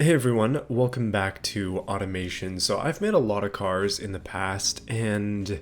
Hey everyone, welcome back to automation. So I've made a lot of cars in the past and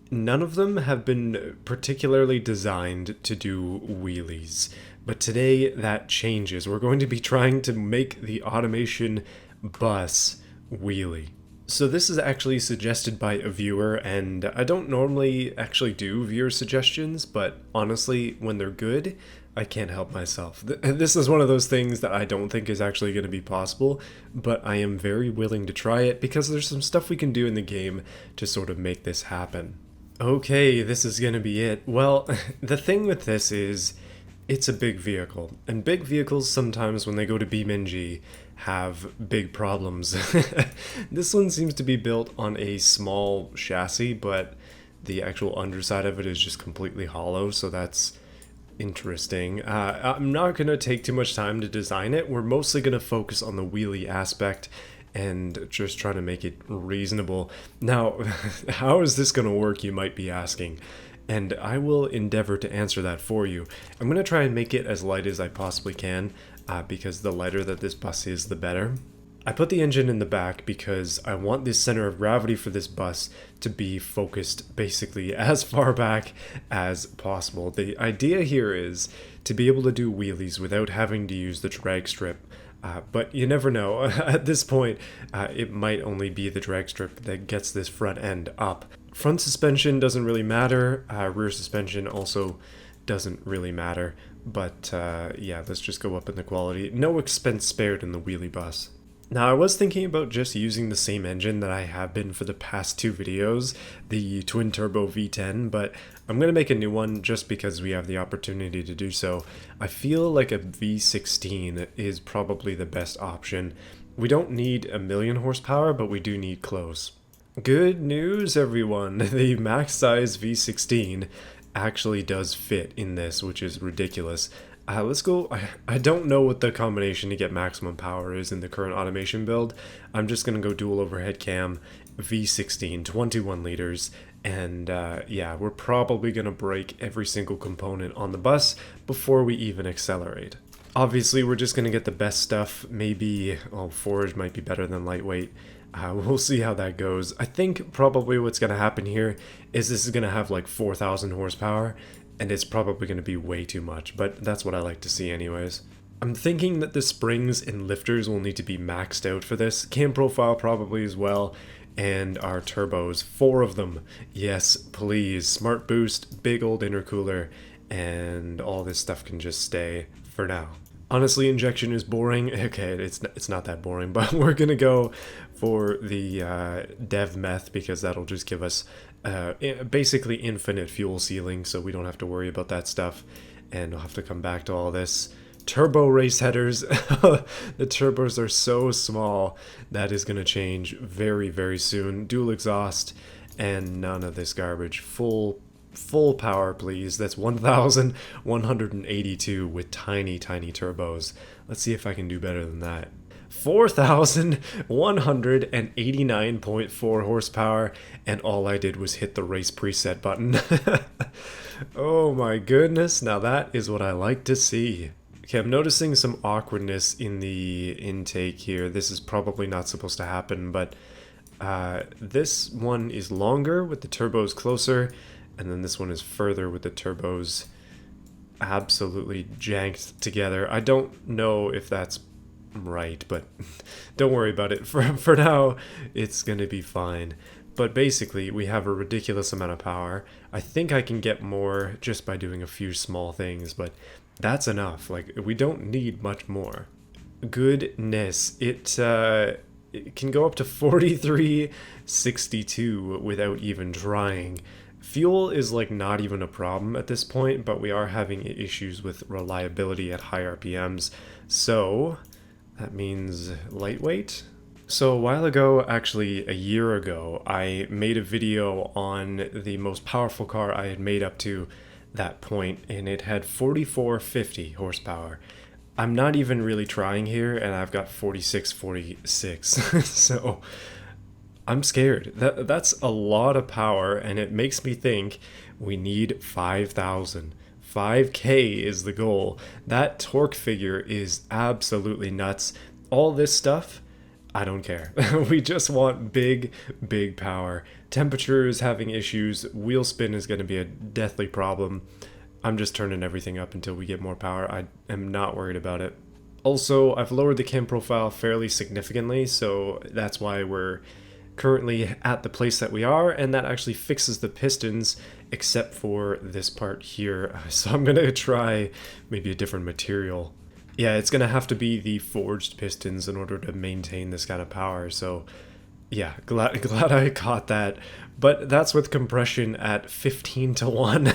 none of them have been particularly designed to do wheelies. But today that changes. We're going to be trying to make the automation bus wheelie. So this is actually suggested by a viewer, and I don't normally actually do viewer suggestions, but honestly, when they're good, I can't help myself. This is one of those things that I don't think is actually going to be possible, but I am very willing to try it because there's some stuff we can do in the game to sort of make this happen. Okay, this is going to be it. Well, the thing with this is it's a big vehicle, and big vehicles sometimes when they go to BeamNG have big problems. This one seems to be built on a small chassis, but the actual underside of it is just completely hollow, so that's interesting. I'm not going to take too much time to design it. We're mostly going to focus on the wheelie aspect and just try to make it reasonable. Now, how is this going to work, you might be asking? And I will endeavor to answer that for you. I'm going to try and make it as light as I possibly can, because the lighter that this bus is, the better. I put the engine in the back because I want the center of gravity for this bus to be focused basically as far back as possible. The idea here is to be able to do wheelies without having to use the drag strip. But you never know. At this point, it might only be the drag strip that gets this front end up. Front suspension doesn't really matter. Rear suspension also doesn't really matter. But yeah, let's just go up in the quality. No expense spared in the wheelie bus. Now, I was thinking about just using the same engine that I have been for the past two videos, the twin-turbo V10, but I'm going to make a new one just because we have the opportunity to do so. I feel like a V16 is probably the best option. We don't need a million horsepower, but we do need close. Good news, everyone! The max size V16 actually does fit in this, which is ridiculous. Let's go. I don't know what the combination to get maximum power is in the current automation build. I'm just going to go dual overhead cam, V16, 21 liters, and yeah, we're probably going to break every single component on the bus before we even accelerate. Obviously, we're just going to get the best stuff. Maybe, forage might be better than lightweight. We'll see how that goes. I think probably what's going to happen here is this is going to have like 4,000 horsepower, and it's probably going to be way too much, but that's what I like to see anyways. I'm thinking that the springs and lifters will need to be maxed out for this, cam profile probably as well, and our turbos, 4 of them. Yes, please, smart boost, big old intercooler, and all this stuff can just stay for now. Honestly, injection is boring. Okay, it's not that boring, but we're gonna go for the dev meth because that'll just give us basically infinite fuel ceiling, so we don't have to worry about that stuff, and we'll have to come back to all this. Turbo race headers. The turbos are so small. That is gonna change very, very soon. Dual exhaust, and none of this garbage. Full power, please. That's 1,182 with tiny turbos. Let's see if I can do better than that. 4,189.4 horsepower, and all I did was hit the race preset button. Oh my goodness, now that is what I like to see. Okay, I'm noticing some awkwardness in the intake here. This is probably not supposed to happen, but this one is longer with the turbos closer, and then this one is further with the turbos absolutely janked together. I don't know if that's right, but don't worry about it. For now, it's gonna be fine. But basically, we have a ridiculous amount of power. I think I can get more just by doing a few small things, but that's enough. Like, we don't need much more. Goodness, it can go up to 4362 without even trying. Fuel is like not even a problem at this point, but we are having issues with reliability at high RPMs, so that means lightweight. So a while ago, actually a year ago, I made a video on the most powerful car I had made up to that point, and it had 4450 horsepower. I'm not even really trying here, and I've got 4646, so I'm scared. That's a lot of power, and it makes me think we need 5,000. 5K is the goal. That torque figure is absolutely nuts. All this stuff, I don't care. We just want big, big power. Temperature is having issues. Wheel spin is going to be a deathly problem. I'm just turning everything up until we get more power. I am not worried about it. Also, I've lowered the cam profile fairly significantly, so that's why we're currently at the place that we are, and that actually fixes the pistons except for this part here. So I'm gonna try maybe a different material. Yeah, it's gonna have to be the forged pistons in order to maintain this kind of power, so yeah, glad I caught that. But that's with compression at 15 to 1.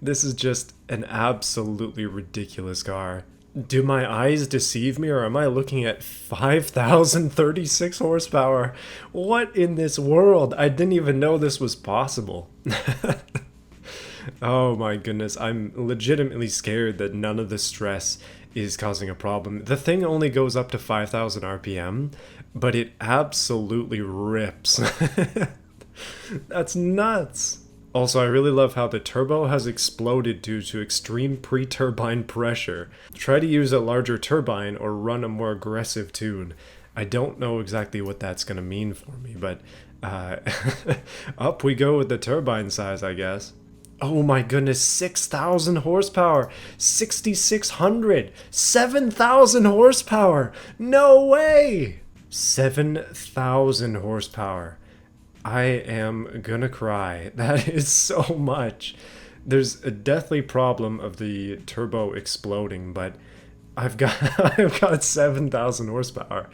This is just an absolutely ridiculous car. Do my eyes deceive me, or am I looking at 5,036 horsepower? What in this world? I didn't even know this was possible. Oh my goodness, I'm legitimately scared that none of the stress is causing a problem. The thing only goes up to 5,000 RPM, but it absolutely rips. That's nuts. Also, I really love how the turbo has exploded due to extreme pre-turbine pressure. Try to use a larger turbine or run a more aggressive tune. I don't know exactly what that's going to mean for me, but up we go with the turbine size, I guess. Oh my goodness, 6,000 horsepower, 6,600, 7,000 horsepower. No way! 7,000 horsepower. I am gonna cry. That is so much. There's a deathly problem of the turbo exploding, but I've got 7,000 horsepower.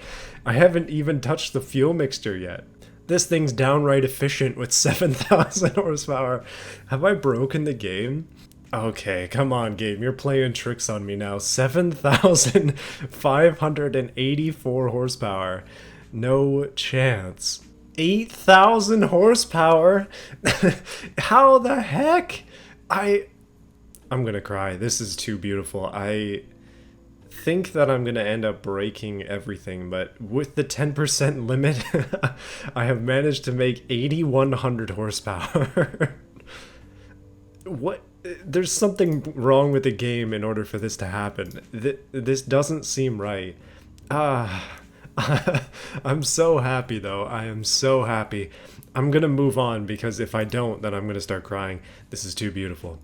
I haven't even touched the fuel mixture yet. This thing's downright efficient with 7,000 horsepower. Have I broken the game? Okay, come on, game. You're playing tricks on me now. 7,584 horsepower. No chance. 8,000 horsepower? How the heck? I'm gonna cry. This is too beautiful. I think that I'm gonna end up breaking everything, but with the 10% limit, I have managed to make 8,100 horsepower. What? There's something wrong with the game in order for this to happen. This doesn't seem right. I'm so happy though. I am so happy. I'm gonna move on because if I don't, then I'm gonna start crying. This is too beautiful.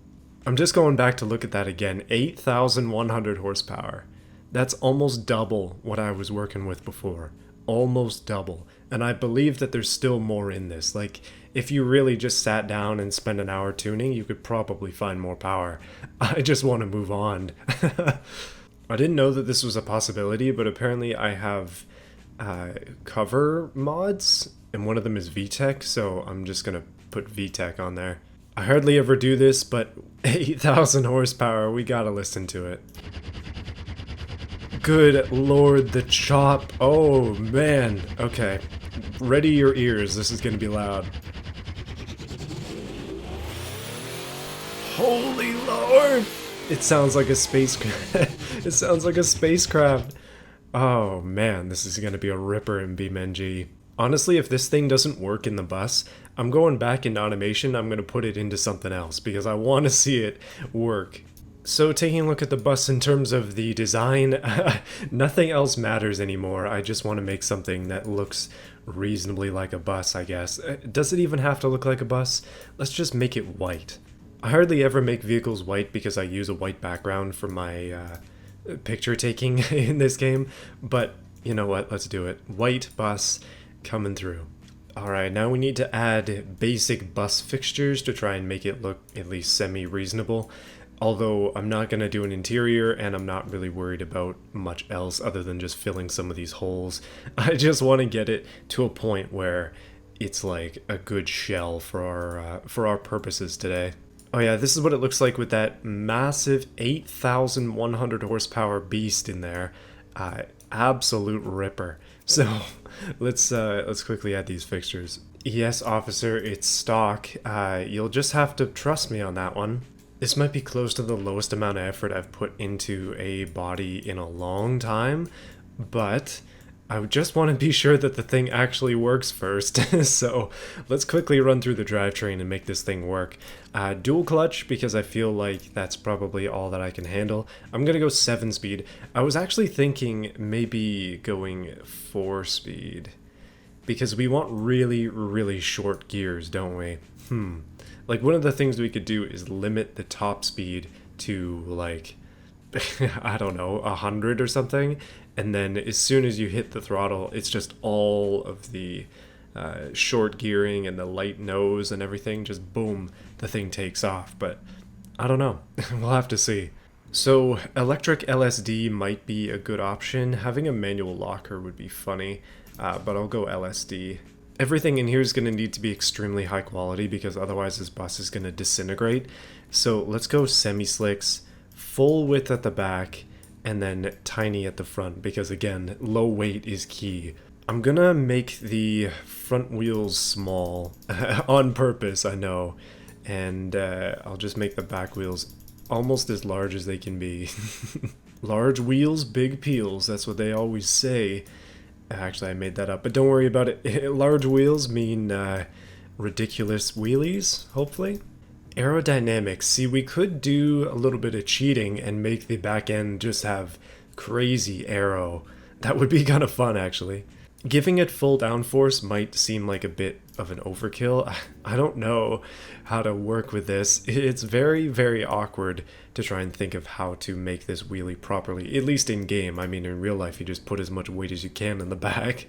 I'm just going back to look at that again. 8,100 horsepower. That's almost double what I was working with before. Almost double. And I believe that there's still more in this. Like, if you really just sat down and spent an hour tuning, you could probably find more power. I just want to move on. I didn't know that this was a possibility, but apparently I have cover mods, and one of them is VTEC, so I'm just gonna put VTEC on there. I hardly ever do this, but 8,000 horsepower, we gotta listen to it. Good lord, the chop. Oh man. Okay. Ready your ears, this is gonna be loud. Holy lord! It sounds like a spacecraft. It sounds like a spacecraft. Oh man, this is gonna be a ripper in BeamNG. Honestly, if this thing doesn't work in the bus, I'm going back into automation. I'm gonna put it into something else because I want to see it work. So taking a look at the bus in terms of the design, nothing else matters anymore. I just want to make something that looks reasonably like a bus, I guess. Does it even have to look like a bus? Let's just make it white. I hardly ever make vehicles white because I use a white background for my picture taking in this game, but you know what, let's do it. White bus coming through. Alright, now we need to add basic bus fixtures to try and make it look at least semi-reasonable. Although I'm not going to do an interior, and I'm not really worried about much else other than just filling some of these holes. I just want to get it to a point where it's like a good shell for our purposes today. Oh yeah, this is what it looks like with that massive 8,100 horsepower beast in there. Absolute ripper. So let's quickly add these fixtures. Yes, officer, it's stock. You'll just have to trust me on that one. This might be close to the lowest amount of effort I've put into a body in a long time, but I just want to be sure that the thing actually works first. So let's quickly run through the drivetrain and make this thing work. Dual clutch, because I feel like that's probably all that I can handle. I'm going to go 7-speed. I was actually thinking maybe going 4-speed, because we want really, really short gears, don't we? Like, one of the things we could do is limit the top speed to, like, I don't know, 100 or something, and then as soon as you hit the throttle, it's just all of the short gearing and the light nose and everything, just boom, the thing takes off. But I don't know. We'll have to see. So electric LSD might be a good option. Having a manual locker would be funny, but I'll go LSD. Everything in here is going to need to be extremely high quality because otherwise this bus is going to disintegrate. So let's go semi-slicks, full width at the back, and then tiny at the front because, again, low weight is key. I'm gonna make the front wheels small on purpose, I know, and I'll just make the back wheels almost as large as they can be. Large wheels, big peels, that's what they always say. Actually, I made that up, but don't worry about it. Large wheels mean ridiculous wheelies, hopefully. Aerodynamics. See, we could do a little bit of cheating and make the back end just have crazy aero. That would be kind of fun, actually. Giving it full downforce might seem like a bit of an overkill. I don't know how to work with this. It's very, very awkward to try and think of how to make this wheelie properly, at least in game. I mean, in real life, you just put as much weight as you can in the back.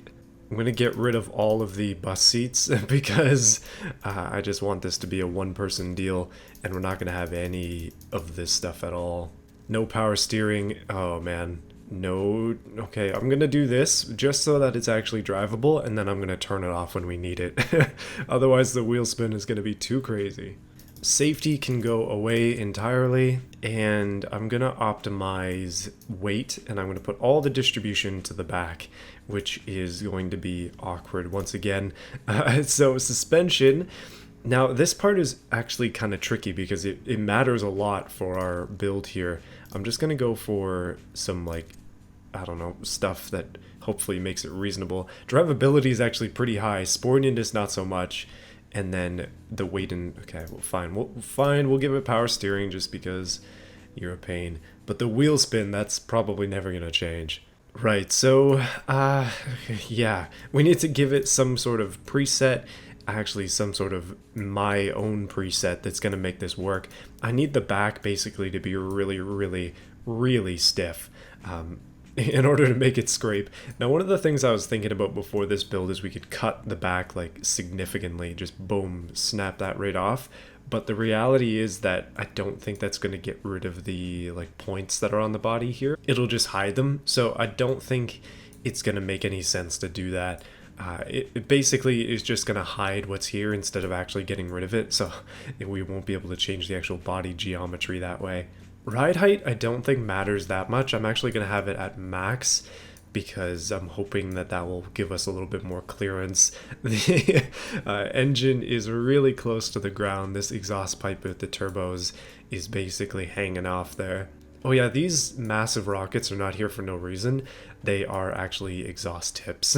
I'm going to get rid of all of the bus seats because I just want this to be a one-person deal, and we're not going to have any of this stuff at all. No power steering. Oh, man. No. Okay, I'm going to do this just so that it's actually drivable, and then I'm going to turn it off when we need it. Otherwise, the wheel spin is going to be too crazy. Safety can go away entirely, and I'm going to optimize weight, and I'm going to put all the distribution to the back, which is going to be awkward once again. So suspension. Now, this part is actually kind of tricky because it matters a lot for our build here. I'm just going to go for some, like, I don't know, stuff that hopefully makes it reasonable. Drivability is actually pretty high. Sportiness, not so much. And then the weight and... Okay, well, fine. We'll give it power steering just because you're a pain. But the wheel spin, that's probably never going to change. Right, so, yeah. We need to give it some sort of preset. Actually, some sort of my own preset that's going to make this work. I need the back basically to be really, really, really stiff. In order to make it scrape. Now, one of the things I was thinking about before this build is we could cut the back, like, significantly, just boom, snap that right off. But the reality is that I don't think that's going to get rid of the, like, points that are on the body here. It'll just hide them, so I don't think it's going to make any sense to do that. It basically is just going to hide what's here instead of actually getting rid of it, so we won't be able to change the actual body geometry that way. Ride height, I don't think matters that much. I'm actually going to have it at max because I'm hoping that that will give us a little bit more clearance. The engine is really close to the ground. This exhaust pipe with the turbos is basically hanging off there. Oh yeah, these massive rockets are not here for no reason. They are actually exhaust tips.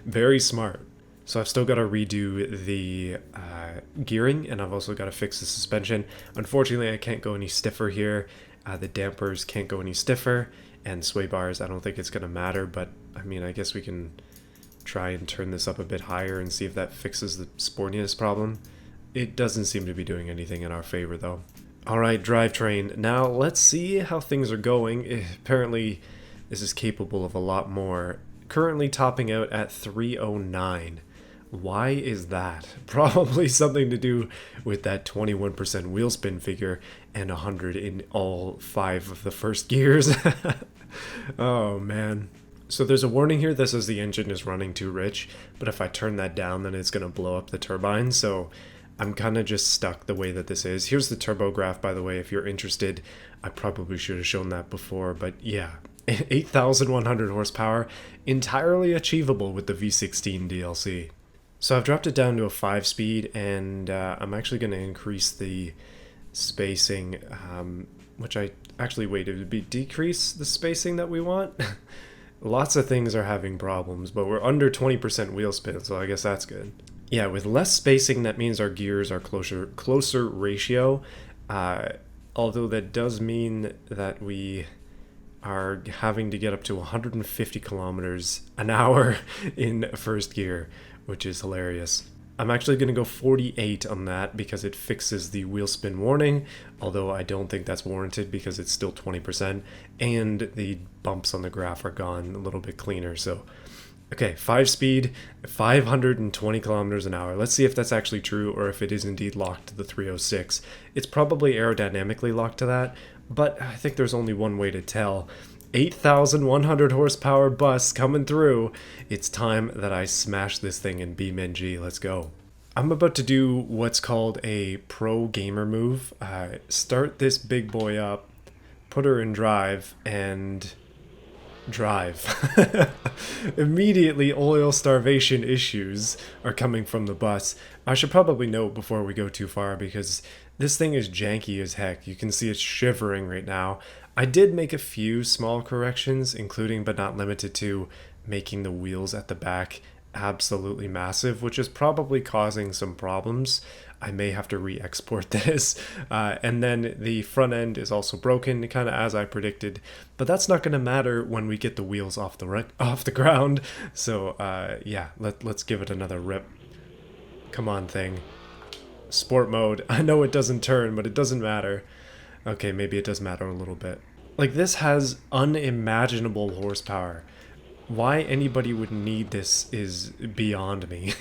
Very smart. So I've still got to redo the gearing, and I've also got to fix the suspension. Unfortunately, I can't go any stiffer here. The dampers can't go any stiffer, and sway bars, I don't think it's going to matter, but I mean, I guess we can try and turn this up a bit higher and see if that fixes the sportiness problem. It doesn't seem to be doing anything in our favor, though. Alright, drivetrain. Now, let's see how things are going. Apparently, this is capable of a lot more. Currently topping out at 309. Why is that? Probably something to do with that 21% wheel spin figure and 100 in all 5 of the first gears. Oh man. So there's a warning here that says the engine is running too rich, but if I turn that down then it's going to blow up the turbine, so I'm kind of just stuck the way that this is. Here's the turbo graph, by the way, if you're interested. I probably should have shown that before, but yeah. 8,100 horsepower, entirely achievable with the V16 DLC. So I've dropped it down to a 5-speed, and I'm actually going to increase the spacing, which I actually, wait, it would be decrease the spacing that we want? Lots of things are having problems, but we're under 20% wheel spin, so I guess that's good. Yeah, with less spacing, that means our gears are closer ratio. Uh, Although that does mean that we are having to get up to 150 kilometers an hour in first gear, which is hilarious. I'm actually going to go 48 on that because it fixes the wheel spin warning, although I don't think that's warranted because it's still 20%, and the bumps on the graph are gone a little bit cleaner. So, okay, 5 speed, 520 kilometers an hour. Let's see if that's actually true or if it is indeed locked to the 306. It's probably aerodynamically locked to that, but I think there's only one way to tell. 8,100 horsepower bus coming through. It's time that I smash this thing in BeamNG. Let's go. I'm about to do what's called a pro gamer move. Start this big boy up, put her in drive, and drive. Immediately, oil starvation issues are coming from the bus. I should probably note before we go too far because this thing is janky as heck. You can see it's shivering right now. I did make a few small corrections, including but not limited to making the wheels at the back absolutely massive, which is probably causing some problems. I may have to re-export this. And then the front end is also broken, kind of as I predicted. But that's not going to matter when we get the wheels off the ground. So yeah, let's give it another rip. Come on, thing. Sport mode. I know it doesn't turn, but it doesn't matter. Okay, maybe it does matter a little bit. Like, this has unimaginable horsepower. Why anybody would need this is beyond me.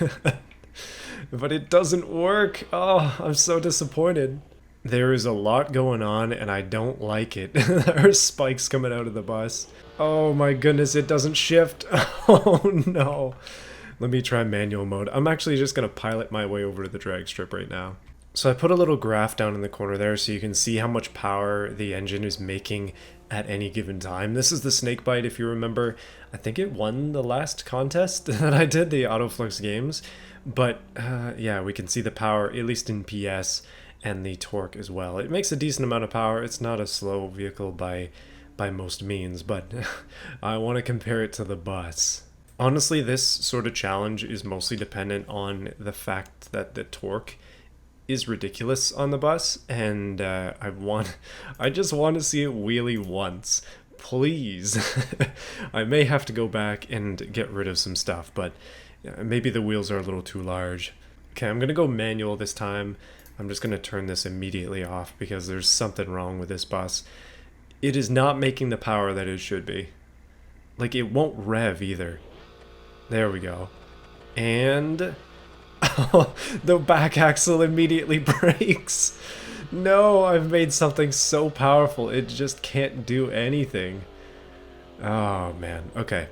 But it doesn't work. Oh, I'm so disappointed. There is a lot going on and I don't like it. There are spikes coming out of the bus. Oh my goodness, it doesn't shift. Oh no. Let me try manual mode. I'm actually just going to pilot my way over to the drag strip right now. So I put a little graph down in the corner there so you can see how much power the engine is making at any given time. This is the snakebite, if you remember. I think it won the last contest that I did, the Autoflux games. But yeah, we can see the power, at least in PS, and the torque as well. It makes a decent amount of power. It's not a slow vehicle by most means, but I want to compare it to the bus. Honestly, this sort of challenge is mostly dependent on the fact that the torque is ridiculous on the bus, and I just want to see it wheelie once, please. I may have to go back and get rid of some stuff, but maybe the wheels are a little too large. Okay, I'm gonna go manual this time. I'm just gonna turn this immediately off because there's something wrong with this bus. It is not making the power that it should be. Like, it won't rev either. There we go. And the back axle immediately breaks. No, I've made something so powerful, it just can't do anything. Oh man, okay.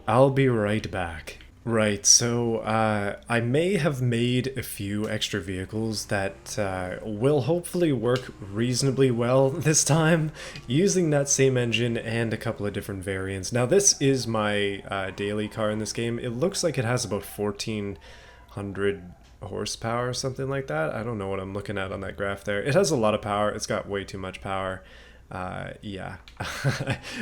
I'll be right back. Right, so I may have made a few extra vehicles that will hopefully work reasonably well this time, using that same engine and a couple of different variants. Now this is my daily car in this game. It looks like it has about 1400 horsepower or something like that. I don't know what I'm looking at on that graph there. It has a lot of power. It's got way too much power. Yeah.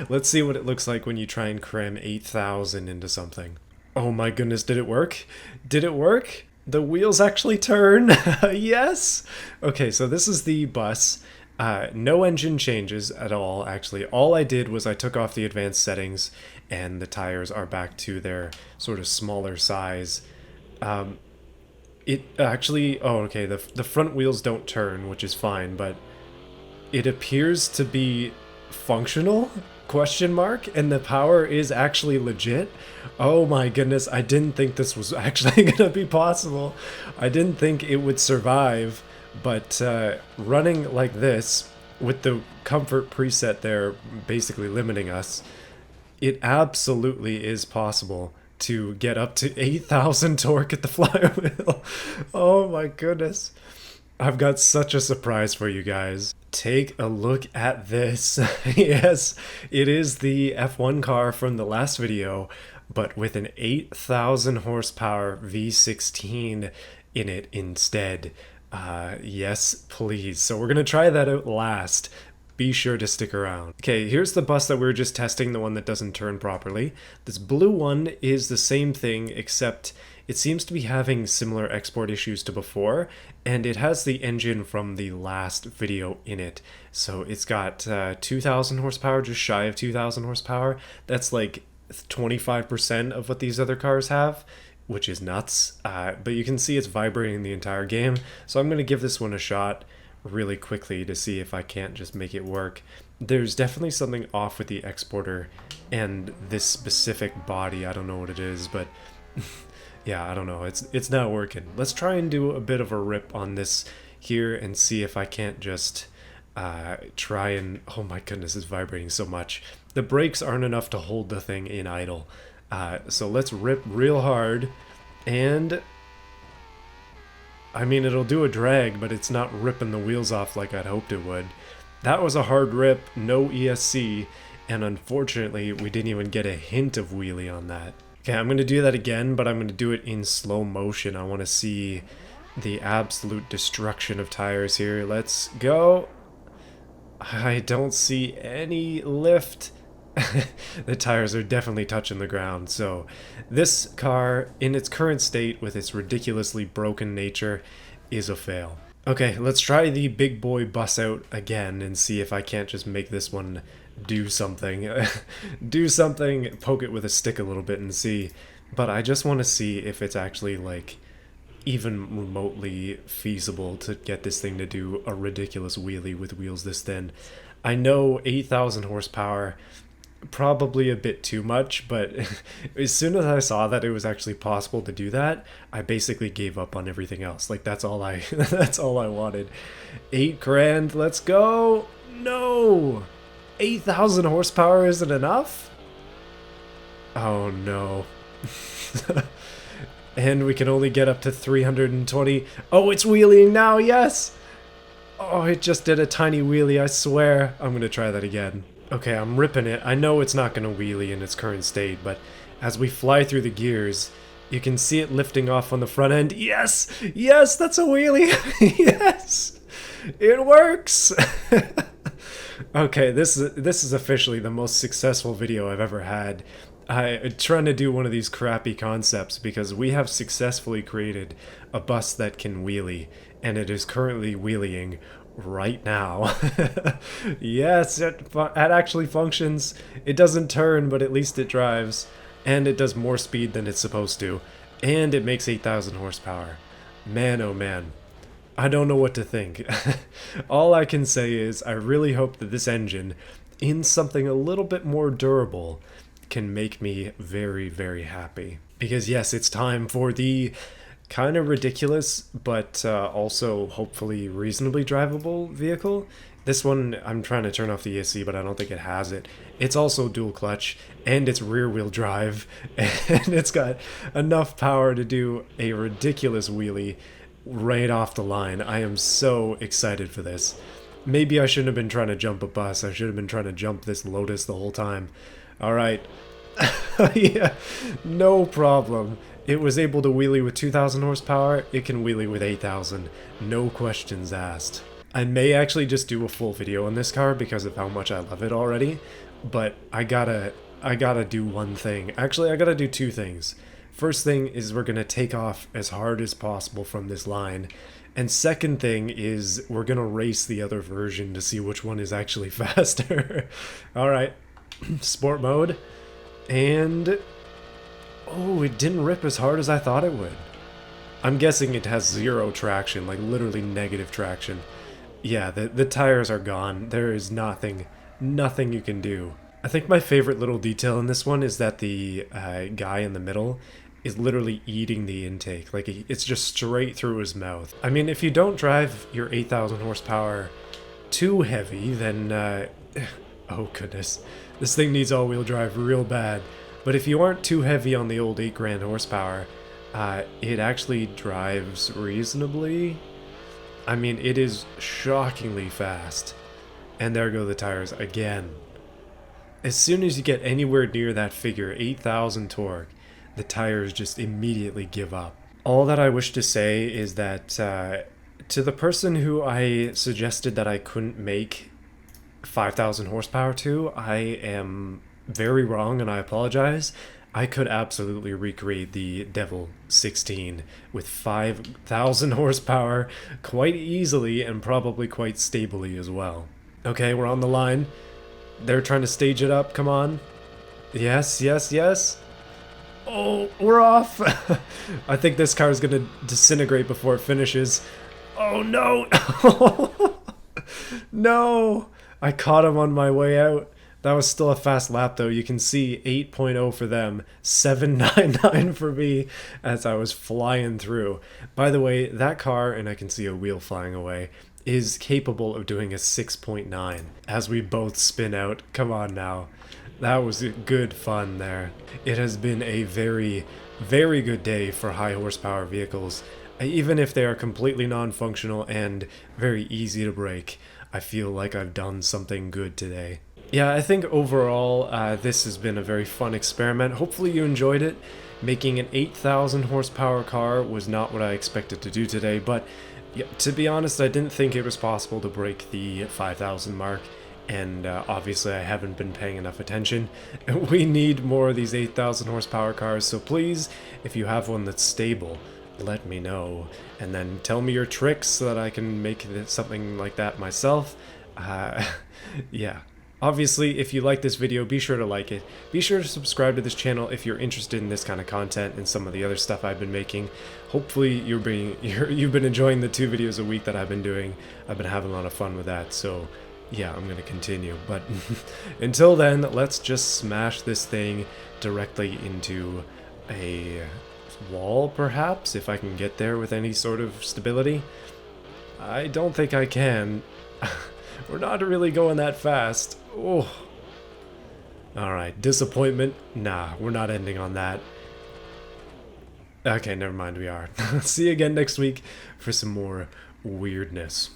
Let's see what it looks like when you try and cram 8,000 into something. Oh my goodness, did it work? Did it work? The wheels actually turn. Yes! Okay, so this is the bus. No engine changes at all, actually. All I did was I took off the advanced settings and the tires are back to their sort of smaller size. It actually... Oh, okay, the front wheels don't turn, which is fine, but it appears to be functional? Question mark? And the power is actually legit? Oh my goodness, I didn't think this was actually gonna be possible. I didn't think it would survive, but running like this, with the comfort preset there basically limiting us, it absolutely is possible to get up to 8,000 torque at the flywheel. Oh my goodness. I've got such a surprise for you guys. Take a look at this. Yes, it is the F1 car from the last video, but with an 8,000 horsepower V16 in it instead. Yes, please. So we're going to try that out last, be sure to stick around. Okay, here's the bus that we were just testing, the one that doesn't turn properly. This blue one is the same thing, except it seems to be having similar export issues to before, and it has the engine from the last video in it. So it's got 2,000 horsepower, just shy of 2,000 horsepower. That's like 25% of what these other cars have, which is nuts. But you can see it's vibrating the entire game. So I'm going to give this one a shot really quickly to see if I can't just make it work. There's definitely something off with the exporter and this specific body. I don't know what it is, but yeah, I don't know. It's not working. Let's try and do a bit of a rip on this here and see if I can't just try and... Oh my goodness, it's vibrating so much. The brakes aren't enough to hold the thing in idle. So let's rip real hard, and I mean, it'll do a drag, but it's not ripping the wheels off like I'd hoped it would. That was a hard rip, no ESC, and unfortunately we didn't even get a hint of wheelie on that. Okay, I'm going to do that again, but I'm going to do it in slow motion. I want to see the absolute destruction of tires here. Let's go. I don't see any lift. The tires are definitely touching the ground. So this car, in its current state with its ridiculously broken nature, is a fail. Okay, let's try the big boy bus out again and see if I can't just make this one do something. Do something, poke it with a stick a little bit and see. But I just want to see if it's actually like even remotely feasible to get this thing to do a ridiculous wheelie with wheels this thin. I know 8,000 horsepower, probably a bit too much, but as soon as I saw that it was actually possible to do that, I basically gave up on everything else. Like, that's all I that's all I wanted. 8 grand, let's go. No, 8,000 horsepower isn't enough. Oh no. And we can only get up to 320. Oh, it's wheeling now, yes! Oh, it just did a tiny wheelie, I swear. I'm gonna try that again. Okay, I'm ripping it. I know it's not gonna wheelie in its current state, but as we fly through the gears, you can see it lifting off on the front end. Yes! Yes, that's a wheelie! Yes! It works! Okay, this is officially the most successful video I've ever had. I'm trying to do one of these crappy concepts because we have successfully created a bus that can wheelie, and it is currently wheeling right now. Yes, it actually functions. It doesn't turn, but at least it drives, and it does more speed than it's supposed to, and it makes 8,000 horsepower. Man, oh man. I don't know what to think. All I can say is I really hope that this engine, in something a little bit more durable, can make me very, very happy. Because yes, it's time for the kind of ridiculous, but also hopefully reasonably drivable vehicle. This one, I'm trying to turn off the ESC, but I don't think it has it. It's also dual clutch, and it's rear wheel drive, and it's got enough power to do a ridiculous wheelie right off the line. I am so excited for this. Maybe I shouldn't have been trying to jump a bus. I should have been trying to jump this Lotus the whole time. Alright. Yeah, no problem. It was able to wheelie with 2,000 horsepower. It can wheelie with 8,000. No questions asked. I may actually just do a full video on this car because of how much I love it already. But I gotta do one thing. Actually, I gotta do 2 things. First thing is we're gonna take off as hard as possible from this line. And second thing is we're gonna race the other version to see which one is actually faster. Alright. Sport mode. And oh, it didn't rip as hard as I thought it would. I'm guessing it has 0 traction, like literally negative traction. Yeah, the tires are gone. There is nothing you can do. I think my favorite little detail in this one is that the guy in the middle is literally eating the intake. Like, it's just straight through his mouth. I mean, if you don't drive your 8,000 horsepower too heavy, then oh goodness, this thing needs all-wheel drive real bad. But if you aren't too heavy on the old 8 grand horsepower, it actually drives reasonably. I mean, it is shockingly fast. And there go the tires again. As soon as you get anywhere near that figure, 8,000 torque, the tires just immediately give up. All that I wish to say is that to the person who I suggested that I couldn't make 5,000 horsepower to, I am very wrong and I apologize. I could absolutely recreate the Devil 16 with 5,000 horsepower quite easily and probably quite stably as well. Okay, we're on the line. They're trying to stage it up, come on. Yes, yes, yes. Oh, we're off. I think this car is going to disintegrate before it finishes. Oh no. No. I caught him on my way out. That was still a fast lap though. You can see 8.0 for them, 7.99 for me as I was flying through. By the way, that car, and I can see a wheel flying away, is capable of doing a 6.9 as we both spin out. Come on now. That was good fun there. It has been a very, very good day for high horsepower vehicles. Even if they are completely non-functional and very easy to break, I feel like I've done something good today. Yeah, I think overall this has been a very fun experiment. Hopefully you enjoyed it. Making an 8,000 horsepower car was not what I expected to do today, but yeah, to be honest, I didn't think it was possible to break the 5,000 mark, and obviously I haven't been paying enough attention. We need more of these 8,000 horsepower cars, so please, if you have one that's stable, let me know, and then tell me your tricks so that I can make something like that myself. Yeah. Obviously, if you like this video, be sure to like it. Be sure to subscribe to this channel if you're interested in this kind of content and some of the other stuff I've been making. Hopefully you've been enjoying the 2 videos a week that I've been doing. I've been having a lot of fun with that, so yeah, I'm gonna continue. But until then, let's just smash this thing directly into a wall, perhaps, if I can get there with any sort of stability. I don't think I can. We're not really going that fast. Oh. Alright, disappointment? Nah, we're not ending on that. Okay, never mind, we are. See you again next week for some more weirdness.